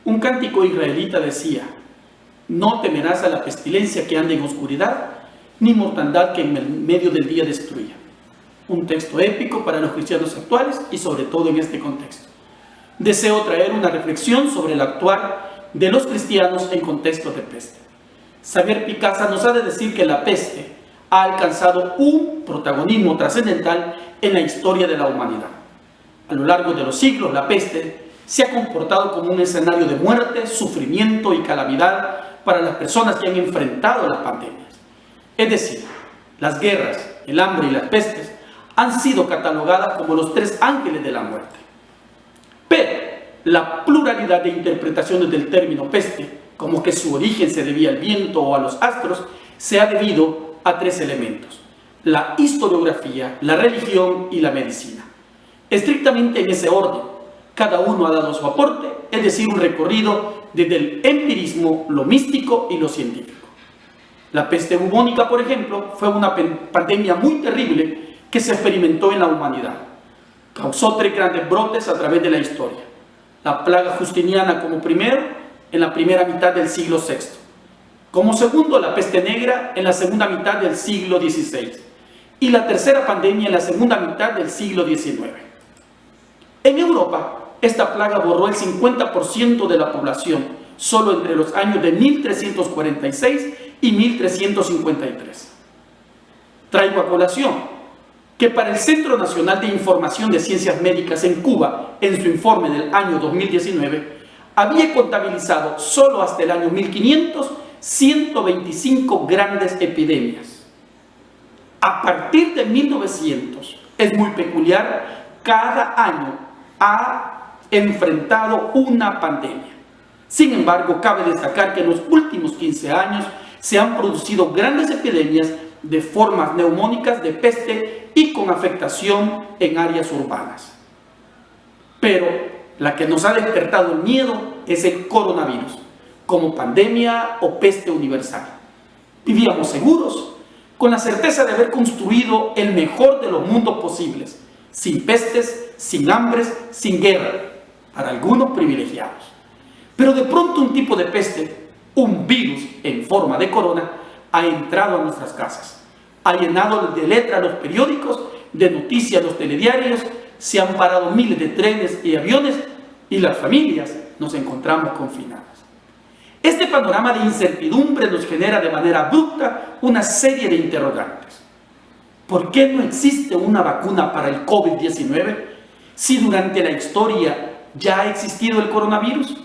Un cántico israelita decía: no temerás a la pestilencia que anda en oscuridad, ni mortandad que en el medio del día destruya. Un texto épico para los cristianos actuales y sobre todo en este contexto. Deseo traer una reflexión sobre el actuar de los cristianos en contextos de peste. Xavier Picasa nos ha de decir que la peste ha alcanzado un protagonismo trascendental en la historia de la humanidad. A lo largo de los siglos, la peste se ha comportado como un escenario de muerte, sufrimiento y calamidad para las personas que han enfrentado las pandemias. Es decir, las guerras, el hambre y las pestes han sido catalogadas como los tres ángeles de la muerte. Pero la pluralidad de interpretaciones del término peste, como que su origen se debía al viento o a los astros, se ha debido a tres elementos: la historiografía, la religión y la medicina. Estrictamente en ese orden, cada uno ha dado su aporte, es decir, un recorrido desde el empirismo, lo místico y lo científico. La peste bubónica, por ejemplo, fue una pandemia muy terrible que se experimentó en la humanidad. Causó 3 grandes brotes a través de la historia. La plaga justiniana como primero, en la primera mitad del siglo VI. Como segundo, la peste negra en la segunda mitad del siglo XVI. Y la tercera pandemia en la segunda mitad del siglo XIX. En Europa, esta plaga borró el 50% de la población, solo entre los años de 1346 y 1353. Traigo a colación que para el Centro Nacional de Información de Ciencias Médicas en Cuba, en su informe del año 2019, había contabilizado solo hasta el año 1500 125 grandes epidemias. A partir de 1900, es muy peculiar, cada año ha enfrentado una pandemia. Sin embargo, cabe destacar que en los últimos 15 años se han producido grandes epidemias de formas neumónicas de peste y con afectación en áreas urbanas. Pero la que nos ha despertado el miedo es el coronavirus, como pandemia o peste universal. Vivíamos seguros, con la certeza de haber construido el mejor de los mundos posibles, sin pestes, sin hambres, sin guerra, para algunos privilegiados. Pero de pronto un tipo de peste, un virus en forma de corona, ha entrado a nuestras casas, ha llenado de letra los periódicos, de noticias los telediarios, se han parado miles de trenes y aviones y las familias nos encontramos confinadas. Este panorama de incertidumbre nos genera de manera abrupta una serie de interrogantes. ¿Por qué no existe una vacuna para el COVID-19 si durante la historia ya ha existido el coronavirus?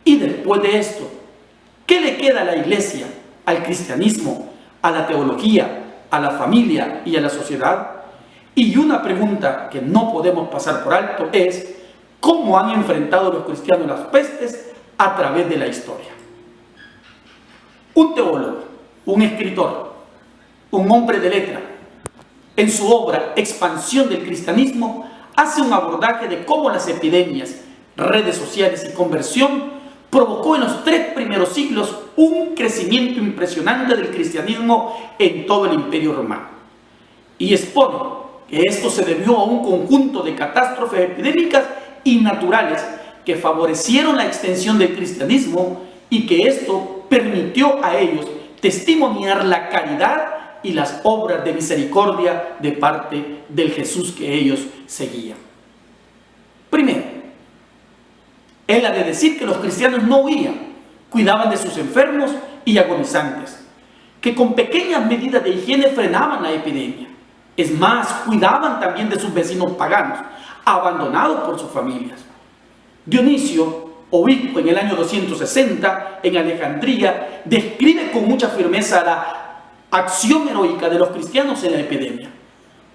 Y después de esto, ¿qué le queda a la Iglesia, al cristianismo, a la teología, a la familia y a la sociedad? Y una pregunta que no podemos pasar por alto es: ¿cómo han enfrentado los cristianos las pestes a través de la historia? Un teólogo, un escritor, un hombre de letra, en su obra Expansión del Cristianismo, hace un abordaje de cómo las epidemias, redes sociales y conversión provocó en los 3 primeros siglos un crecimiento impresionante del cristianismo en todo el Imperio Romano. Y expone que esto se debió a un conjunto de catástrofes epidémicas y naturales que favorecieron la extensión del cristianismo y que esto permitió a ellos testimoniar la caridad y las obras de misericordia de parte del Jesús que ellos seguían. Primero, es la de decir que los cristianos no huían, cuidaban de sus enfermos y agonizantes, que con pequeñas medidas de higiene frenaban la epidemia. Es más, cuidaban también de sus vecinos paganos, abandonados por sus familias. Dionisio, obispo en el año 260 en Alejandría, describe con mucha firmeza la acción heroica de los cristianos en la epidemia.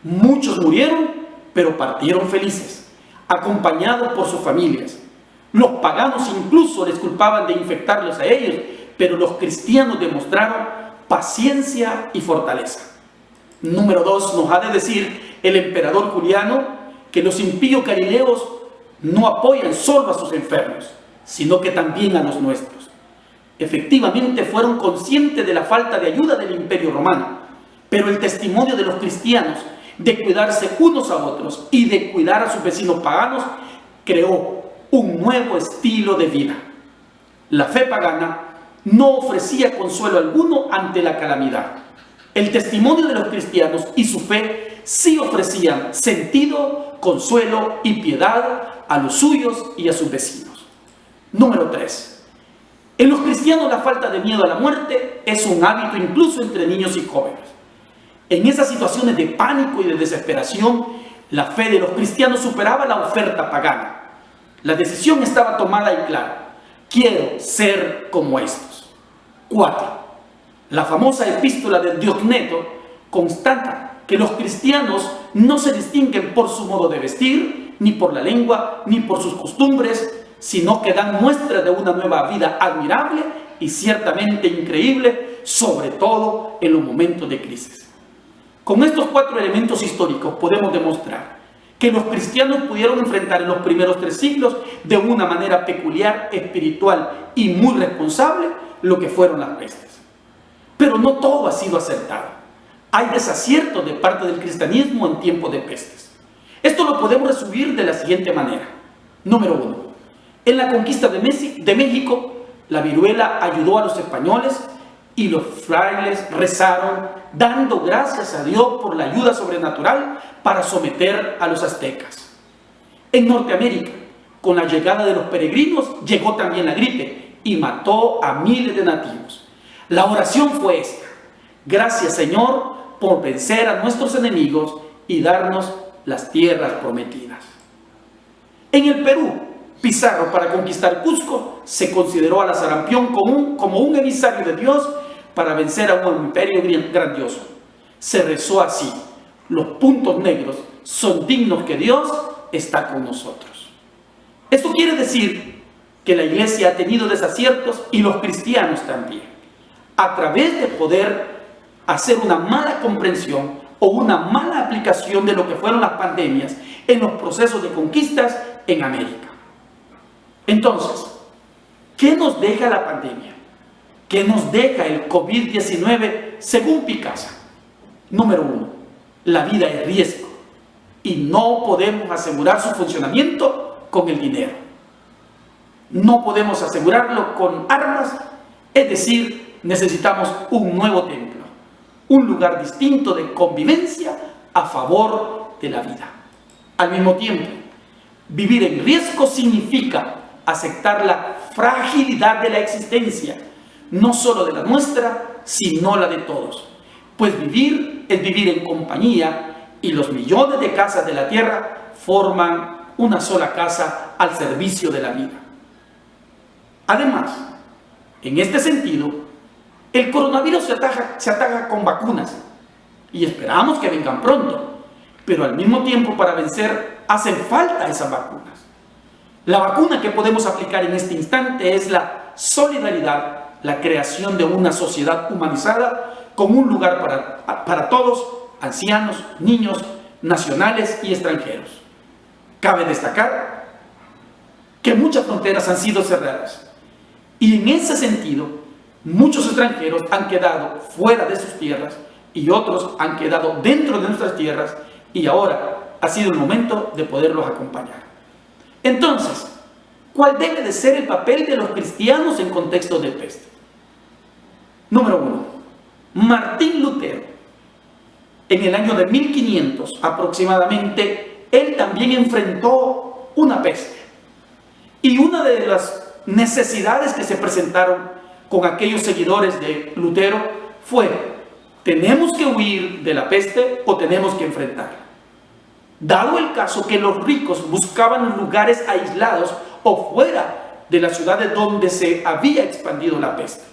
Muchos murieron, pero partieron felices, acompañados por sus familias. Los paganos incluso les culpaban de infectarlos a ellos, pero los cristianos demostraron paciencia y fortaleza. Número 2, nos ha de decir el emperador Juliano que los impíos galileos no apoyan solo a sus enfermos, sino que también a los nuestros. Efectivamente fueron conscientes de la falta de ayuda del Imperio Romano, pero el testimonio de los cristianos de cuidarse unos a otros y de cuidar a sus vecinos paganos creó un nuevo estilo de vida. La fe pagana no ofrecía consuelo alguno ante la calamidad. El testimonio de los cristianos y su fe sí ofrecían sentido, consuelo y piedad a los suyos y a sus vecinos. Número 3. En los cristianos la falta de miedo a la muerte es un hábito incluso entre niños y jóvenes. En esas situaciones de pánico y de desesperación, la fe de los cristianos superaba la oferta pagana. La decisión estaba tomada y clara: quiero ser como estos. 4. La famosa epístola de Diogneto constata que los cristianos no se distinguen por su modo de vestir, ni por la lengua, ni por sus costumbres, sino que dan muestra de una nueva vida admirable y ciertamente increíble, sobre todo en los momentos de crisis. Con estos 4 elementos históricos podemos demostrar que los cristianos pudieron enfrentar en los primeros 3 siglos de una manera peculiar, espiritual y muy responsable lo que fueron las pestes. Pero no todo ha sido acertado. Hay desaciertos de parte del cristianismo en tiempos de pestes. Esto lo podemos resumir de la siguiente manera. Número 1. En la conquista de México, la viruela ayudó a los españoles y los frailes rezaron dando gracias a Dios por la ayuda sobrenatural para someter a los aztecas. En Norteamérica, con la llegada de los peregrinos, llegó también la gripe y mató a miles de nativos. La oración fue esta: gracias, Señor, por vencer a nuestros enemigos y darnos las tierras prometidas. En el Perú, Pizarro, para conquistar Cusco, se consideró a la sarampión como un emisario de Dios para vencer a un imperio grandioso. Se rezó así: los puntos negros son dignos que Dios está con nosotros. Esto quiere decir que la iglesia ha tenido desaciertos y los cristianos también, a través de poder hacer una mala comprensión o una mala aplicación de lo que fueron las pandemias en los procesos de conquistas en América. Entonces, ¿qué nos deja la pandemia? ¿Qué nos deja el COVID-19 según Picasa? Número 1, la vida es riesgo y no podemos asegurar su funcionamiento con el dinero. No podemos asegurarlo con armas, es decir, necesitamos un nuevo templo, un lugar distinto de convivencia a favor de la vida. Al mismo tiempo, vivir en riesgo significa aceptar la fragilidad de la existencia, no solo de la nuestra, sino la de todos. Pues vivir es vivir en compañía y los millones de casas de la tierra forman una sola casa al servicio de la vida. Además, en este sentido, el coronavirus se ataca con vacunas y esperamos que vengan pronto, pero al mismo tiempo para vencer hacen falta esas vacunas. La vacuna que podemos aplicar en este instante es la solidaridad, la creación de una sociedad humanizada con un lugar para todos, ancianos, niños, nacionales y extranjeros. Cabe destacar que muchas fronteras han sido cerradas y en ese sentido muchos extranjeros han quedado fuera de sus tierras y otros han quedado dentro de nuestras tierras y ahora ha sido el momento de poderlos acompañar. Entonces, ¿cuál debe de ser el papel de los cristianos en contextos de peste? Número 1. Martín Lutero, en el año de 1500 aproximadamente, él también enfrentó una peste. Y una de las necesidades que se presentaron con aquellos seguidores de Lutero fue: ¿tenemos que huir de la peste o tenemos que enfrentarla? Dado el caso que los ricos buscaban lugares aislados o fuera de las ciudades donde se había expandido la peste.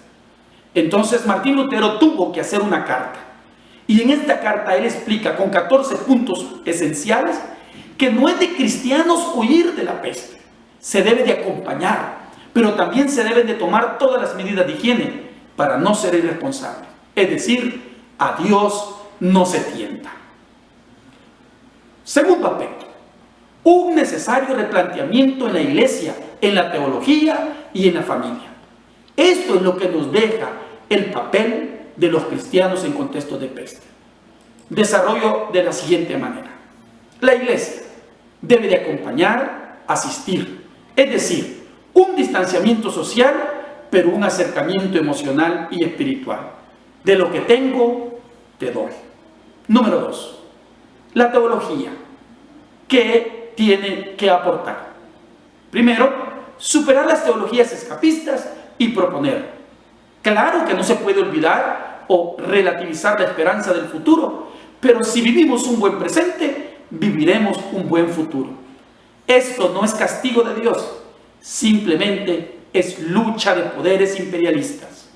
Entonces Martín Lutero tuvo que hacer una carta. Y en esta carta él explica con 14 puntos esenciales que no es de cristianos huir de la peste. Se debe de acompañar, pero también se deben de tomar todas las medidas de higiene para no ser irresponsables. Es decir, a Dios no se tienta. Segundo aspecto, un necesario replanteamiento en la iglesia, en la teología y en la familia. Esto es lo que nos deja el papel de los cristianos en contexto de peste. Desarrollo de la siguiente manera. La iglesia debe de acompañar, asistir, es decir, un distanciamiento social pero un acercamiento emocional y espiritual. De lo que tengo, te doy. Número 2. La teología. ¿Qué tiene que aportar? Primero, superar las teologías escapistas y proponer. Claro que no se puede olvidar o relativizar la esperanza del futuro, pero si vivimos un buen presente, viviremos un buen futuro. Esto no es castigo de Dios, simplemente es lucha de poderes imperialistas.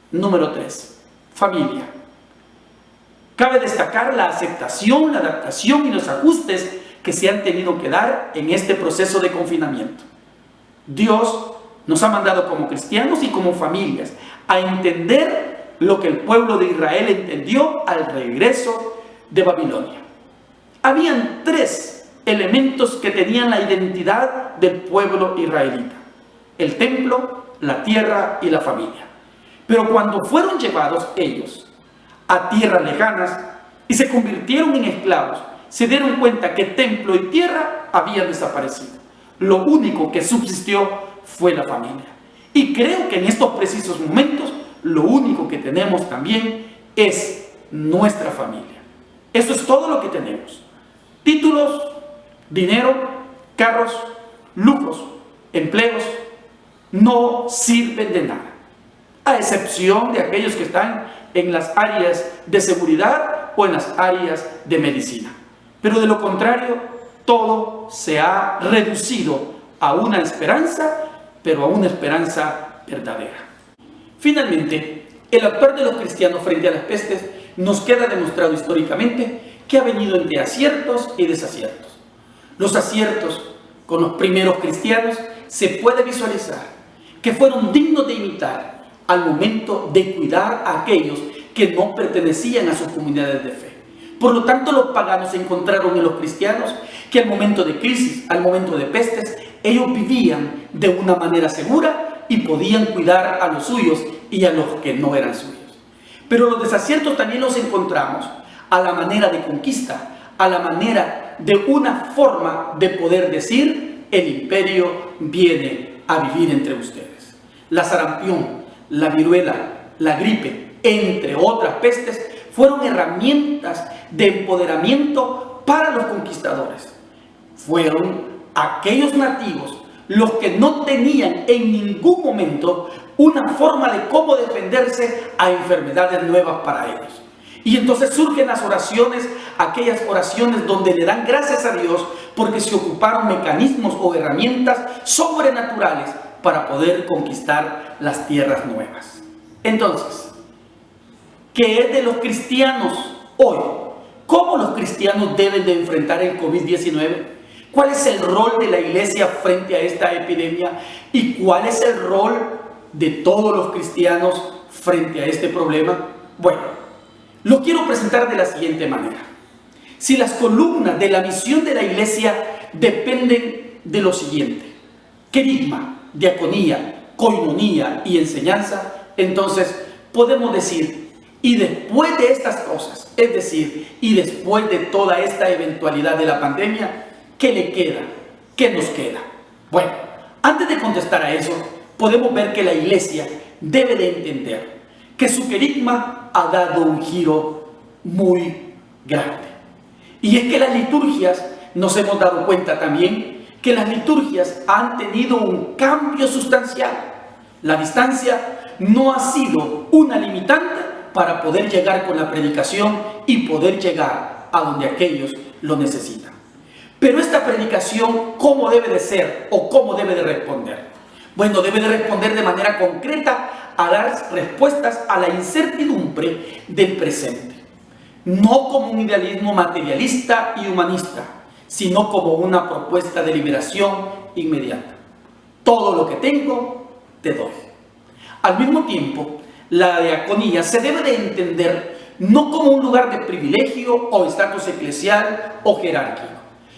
Número 3. Familia. Cabe destacar la aceptación, la adaptación y los ajustes que se han tenido que dar en este proceso de confinamiento. Dios nos ha mandado como cristianos y como familias a entender lo que el pueblo de Israel entendió al regreso de Babilonia. Habían 3 elementos que tenían la identidad del pueblo israelita: el templo, la tierra y la familia. Pero cuando fueron llevados ellos a tierras lejanas y se convirtieron en esclavos, se dieron cuenta que templo y tierra habían desaparecido. Lo único que subsistió fue la familia. Y creo que en estos precisos momentos lo único que tenemos también es nuestra familia. Eso es todo lo que tenemos. Títulos, dinero, carros, lujos, empleos, no sirven de nada, a excepción de aquellos que están en las áreas de seguridad o en las áreas de medicina. Pero de lo contrario, todo se ha reducido a una esperanza, pero a una esperanza verdadera. Finalmente, el actuar de los cristianos frente a las pestes nos queda demostrado históricamente que ha venido entre aciertos y desaciertos. Los aciertos con los primeros cristianos se puede visualizar que fueron dignos de imitar al momento de cuidar a aquellos que no pertenecían a sus comunidades de fe. Por lo tanto, los paganos encontraron en los cristianos que al momento de crisis, al momento de pestes, ellos vivían de una manera segura y podían cuidar a los suyos y a los que no eran suyos. Pero los desaciertos también los encontramos a la manera de conquista, a la manera de una forma de poder decir: el imperio viene a vivir entre ustedes. La sarampión, la viruela, la gripe, entre otras pestes, fueron herramientas de empoderamiento para los conquistadores. Fueron aquellos nativos los que no tenían en ningún momento una forma de cómo defenderse a enfermedades nuevas para ellos. Y entonces surgen las oraciones, aquellas oraciones donde le dan gracias a Dios porque se ocuparon mecanismos o herramientas sobrenaturales para poder conquistar las tierras nuevas. Entonces, ¿qué es de los cristianos hoy? ¿Cómo los cristianos deben de enfrentar el COVID-19? ¿Cuál es el rol de la iglesia frente a esta epidemia? ¿Y cuál es el rol de todos los cristianos frente a este problema? Bueno, lo quiero presentar de la siguiente manera. Si las columnas de la misión de la iglesia dependen de lo siguiente: querigma, diaconía, coinonía y enseñanza, entonces podemos decir: y después de estas cosas, es decir, y después de toda esta eventualidad de la pandemia, ¿qué le queda? ¿Qué nos queda? Bueno, antes de contestar a eso, podemos ver que la iglesia debe de entender que su querigma ha dado un giro muy grande. Y es que las liturgias, nos hemos dado cuenta también que las liturgias han tenido un cambio sustancial. La distancia no ha sido una limitante para poder llegar con la predicación y poder llegar a donde aquellos lo necesitan. Pero esta predicación, ¿cómo debe de ser o cómo debe de responder? Bueno, debe de responder de manera concreta a dar respuestas a la incertidumbre del presente. No como un idealismo materialista y humanista, sino como una propuesta de liberación inmediata. Todo lo que tengo, te doy. Al mismo tiempo, la diaconía se debe de entender no como un lugar de privilegio o estatus eclesial o jerárquico,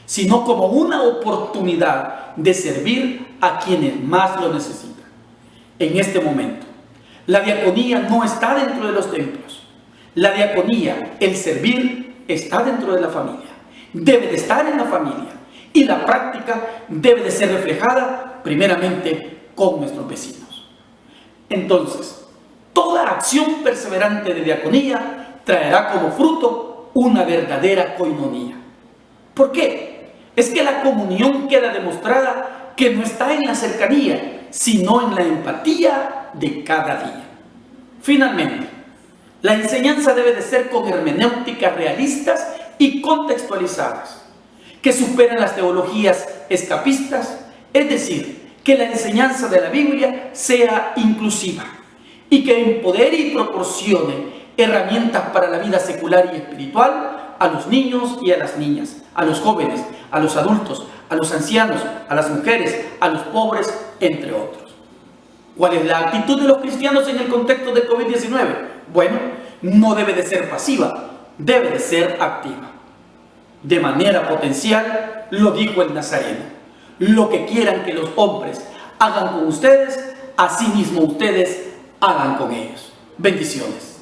sino como una oportunidad de servir a quienes más lo necesitan. En este momento, la diaconía no está dentro de los templos. La diaconía, el servir, está dentro de la familia. Debe de estar en la familia. Y la práctica debe de ser reflejada primeramente con nuestros vecinos. Entonces, toda acción perseverante de diaconía traerá como fruto una verdadera coinonía. ¿Por qué? Es que la comunión queda demostrada que no está en la cercanía, sino en la empatía de cada día. Finalmente, la enseñanza debe de ser con hermenéuticas realistas y contextualizadas, que superen las teologías escapistas, es decir, que la enseñanza de la Biblia sea inclusiva y que empodere y proporcione herramientas para la vida secular y espiritual a los niños y a las niñas, a los jóvenes, a los adultos, a los ancianos, a las mujeres, a los pobres, entre otros. ¿Cuál es la actitud de los cristianos en el contexto del COVID-19? Bueno, no debe de ser pasiva, debe de ser activa. De manera potencial, lo dijo el Nazareno: lo que quieran que los hombres hagan con ustedes, asimismo ustedes hagan con ellos. Bendiciones.